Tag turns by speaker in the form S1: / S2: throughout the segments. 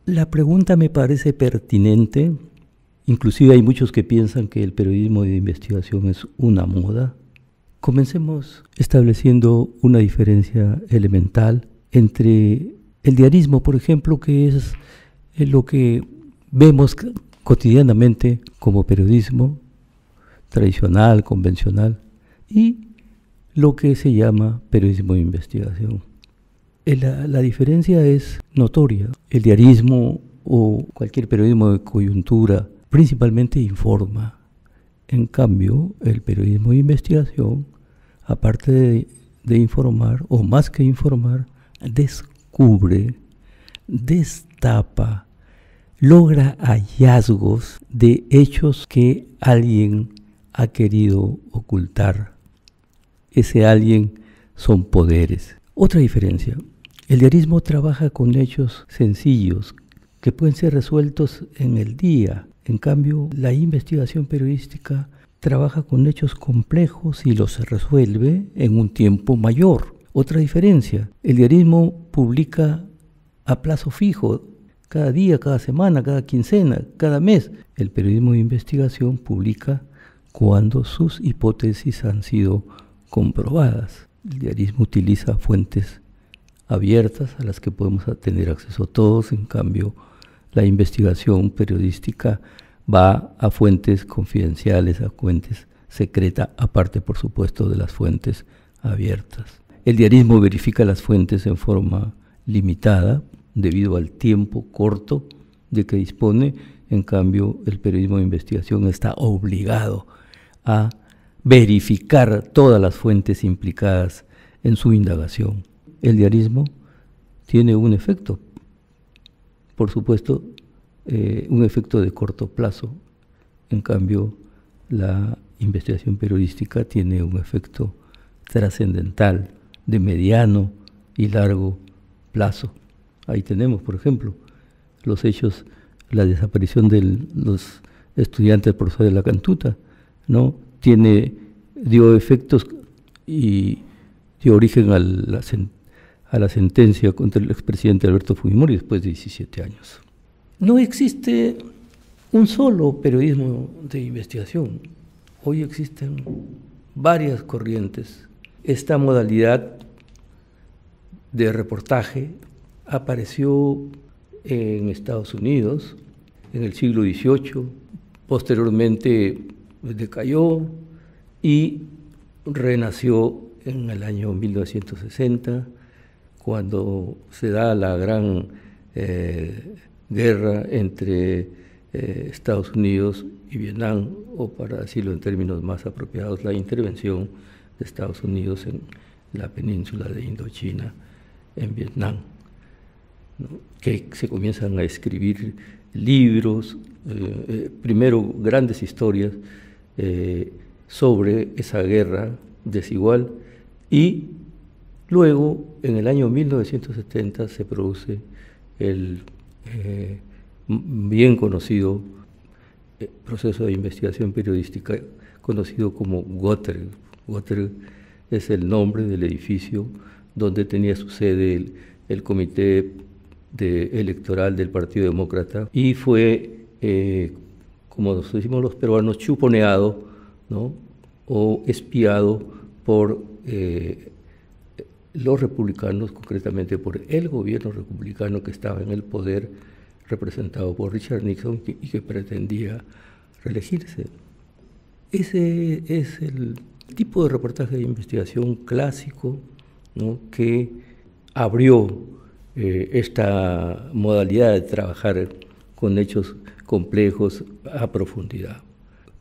S1: La pregunta me parece pertinente. Inclusive hay muchos que piensan que el periodismo de investigación es una moda. Comencemos estableciendo una diferencia elemental entre el diarismo, por ejemplo, que es lo que vemos cotidianamente como periodismo tradicional, convencional, y lo que se llama periodismo de investigación. La diferencia es notoria. El diarismo o cualquier periodismo de coyuntura principalmente informa. En cambio, el periodismo de investigación, aparte de informar, o más que informar, descubre, destapa, logra hallazgos de hechos que alguien ha querido ocultar. Ese alguien son poderes. Otra diferencia, el diarismo trabaja con hechos sencillos que pueden ser resueltos en el día. En cambio, la investigación periodística trabaja con hechos complejos y los resuelve en un tiempo mayor. Otra diferencia, el diarismo publica a plazo fijo, cada día, cada semana, cada quincena, cada mes. El periodismo de investigación publica cuando sus hipótesis han sido comprobadas. El diarismo utiliza fuentes abiertas a las que podemos tener acceso todos, en cambio la investigación periodística va a fuentes confidenciales, a fuentes secretas, aparte por supuesto de las fuentes abiertas. El diarismo verifica las fuentes en forma limitada debido al tiempo corto de que dispone, en cambio el periodismo de investigación está obligado a verificar todas las fuentes implicadas en su indagación. El diarismo tiene un efecto, por supuesto, un efecto de corto plazo. En cambio, la investigación periodística tiene un efecto trascendental de mediano y largo plazo. Ahí tenemos, por ejemplo, los hechos, la desaparición de los estudiantes del profesor de la Cantuta, ¿no? Dio efectos y dio origen a la sentencia contra el expresidente Alberto Fujimori después de 17 años. No existe un solo periodismo de investigación. Hoy existen varias corrientes. Esta modalidad de reportaje apareció en Estados Unidos en el siglo XVIII, posteriormente decayó y renació en el año 1960, cuando se da la gran guerra entre Estados Unidos y Vietnam, o para decirlo en términos más apropiados, la intervención de Estados Unidos en la península de Indochina, en Vietnam, ¿no? Que se comienzan a escribir libros, primero grandes historias sobre esa guerra desigual, y luego en el año 1970 se produce el bien conocido proceso de investigación periodística conocido como Gotherg. Gotherg es el nombre del edificio donde tenía su sede el comité electoral del Partido Demócrata, y fue, como nos decimos los peruanos, chuponeado, ¿no? O espiado por los republicanos, concretamente por el gobierno republicano que estaba en el poder, representado por Richard Nixon, y que pretendía reelegirse. Ese es el tipo de reportaje de investigación clásico, ¿no? Que abrió esta modalidad de trabajar con hechos complejos a profundidad.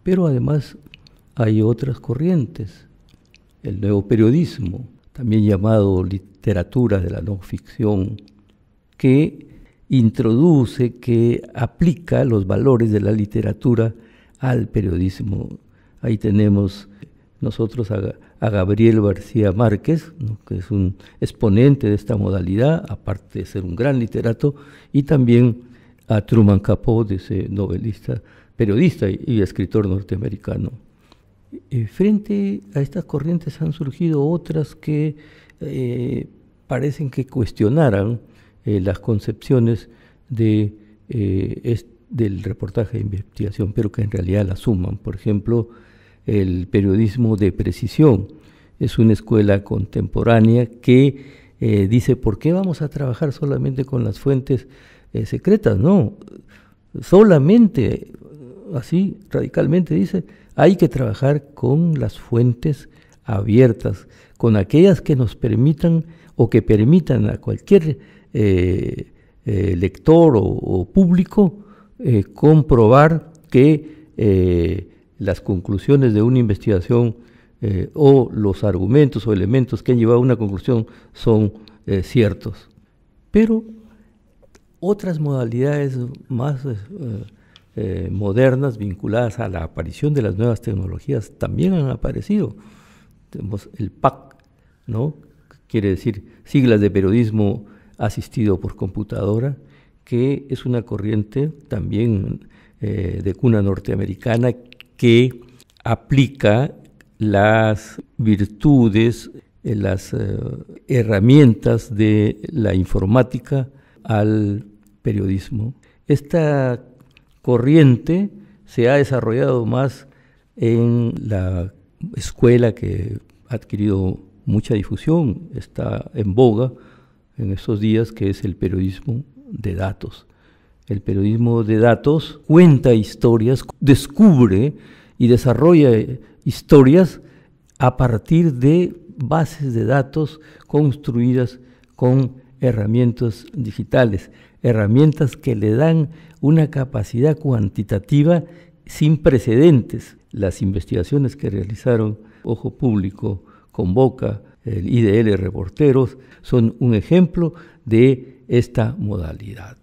S1: Pero además hay otras corrientes, el nuevo periodismo, también llamado literatura de la no ficción, que introduce, que aplica los valores de la literatura al periodismo. Ahí tenemos nosotros a Gabriel García Márquez, ¿no? Que es un exponente de esta modalidad, aparte de ser un gran literato, y también a Truman Capote, ese novelista, periodista y escritor norteamericano. Frente a estas corrientes han surgido otras que parecen que cuestionaran las concepciones del reportaje de investigación, pero que en realidad la suman. Por ejemplo, el periodismo de precisión es una escuela contemporánea que dice, ¿por qué vamos a trabajar solamente con las fuentes secretas? No, solamente, así radicalmente dice, hay que trabajar con las fuentes abiertas, con aquellas que nos permitan o que permitan a cualquier lector o público comprobar que las conclusiones de una investigación o los argumentos o elementos que han llevado a una conclusión son ciertos. Pero otras modalidades más modernas vinculadas a la aparición de las nuevas tecnologías también han aparecido. Tenemos el PAC, ¿no? Quiere decir siglas de periodismo asistido por computadora, que es una corriente también de cuna norteamericana que aplica las virtudes, las herramientas de la informática al periodismo. Esta corriente se ha desarrollado más en la escuela que ha adquirido mucha difusión, está en boga en estos días, que es el periodismo de datos. El periodismo de datos cuenta historias, descubre y desarrolla historias a partir de bases de datos construidas con herramientas digitales, herramientas que le dan una capacidad cuantitativa sin precedentes. Las investigaciones que realizaron Ojo Público, Convoca, el IDL Reporteros, son un ejemplo de esta modalidad.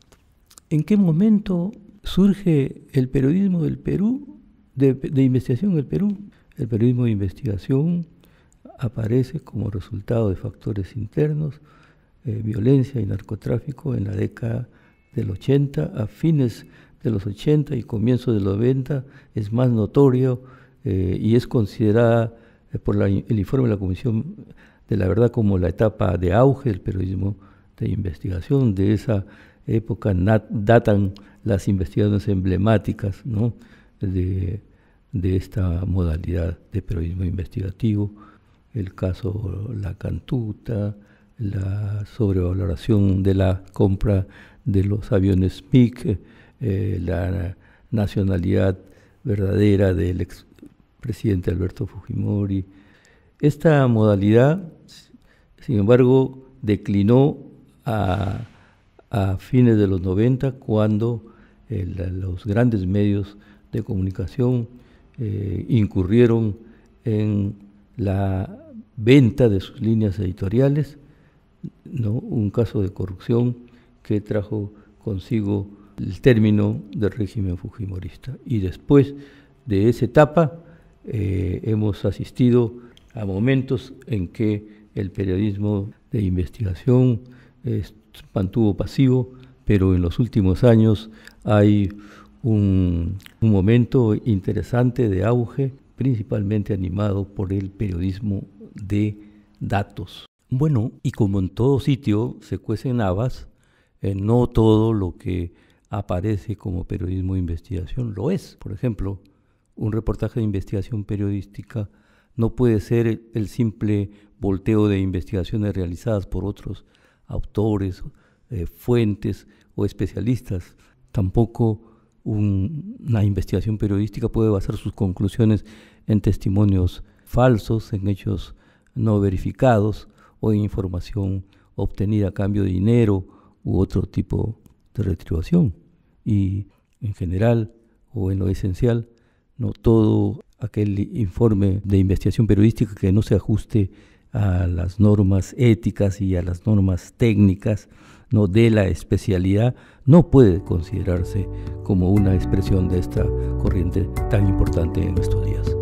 S1: ¿En qué momento surge el periodismo del Perú, de investigación en el Perú? El periodismo de investigación aparece como resultado de factores internos, violencia y narcotráfico en la década del 80, a fines de los 80 y comienzos de los 90 es más notorio y es considerada por el informe de la Comisión de la Verdad como la etapa de auge del periodismo de investigación. De esa época datan las investigaciones emblemáticas, ¿no?, de esta modalidad de periodismo investigativo, el caso La Cantuta, la sobrevaloración de la compra de los aviones MiG, la nacionalidad verdadera del expresidente Alberto Fujimori. Esta modalidad, sin embargo, declinó a fines de los 90, cuando los grandes medios de comunicación incurrieron en la venta de sus líneas editoriales, ¿no? Un caso de corrupción que trajo consigo el término del régimen fujimorista. Y después de esa etapa hemos asistido a momentos en que el periodismo de investigación mantuvo pasivo, pero en los últimos años hay un momento interesante de auge, principalmente animado por el periodismo de datos. Bueno, y como en todo sitio se cuecen habas, no todo lo que aparece como periodismo de investigación lo es. Por ejemplo, un reportaje de investigación periodística no puede ser el simple volteo de investigaciones realizadas por otros autores, fuentes o especialistas. Tampoco una investigación periodística puede basar sus conclusiones en testimonios falsos, en hechos no verificados o en información obtenida a cambio de dinero u otro tipo de retribución. Y en general, o en lo esencial, no todo aquel informe de investigación periodística que no se ajuste a las normas éticas y a las normas técnicas, no de la especialidad, no puede considerarse como una expresión de esta corriente tan importante en estos días.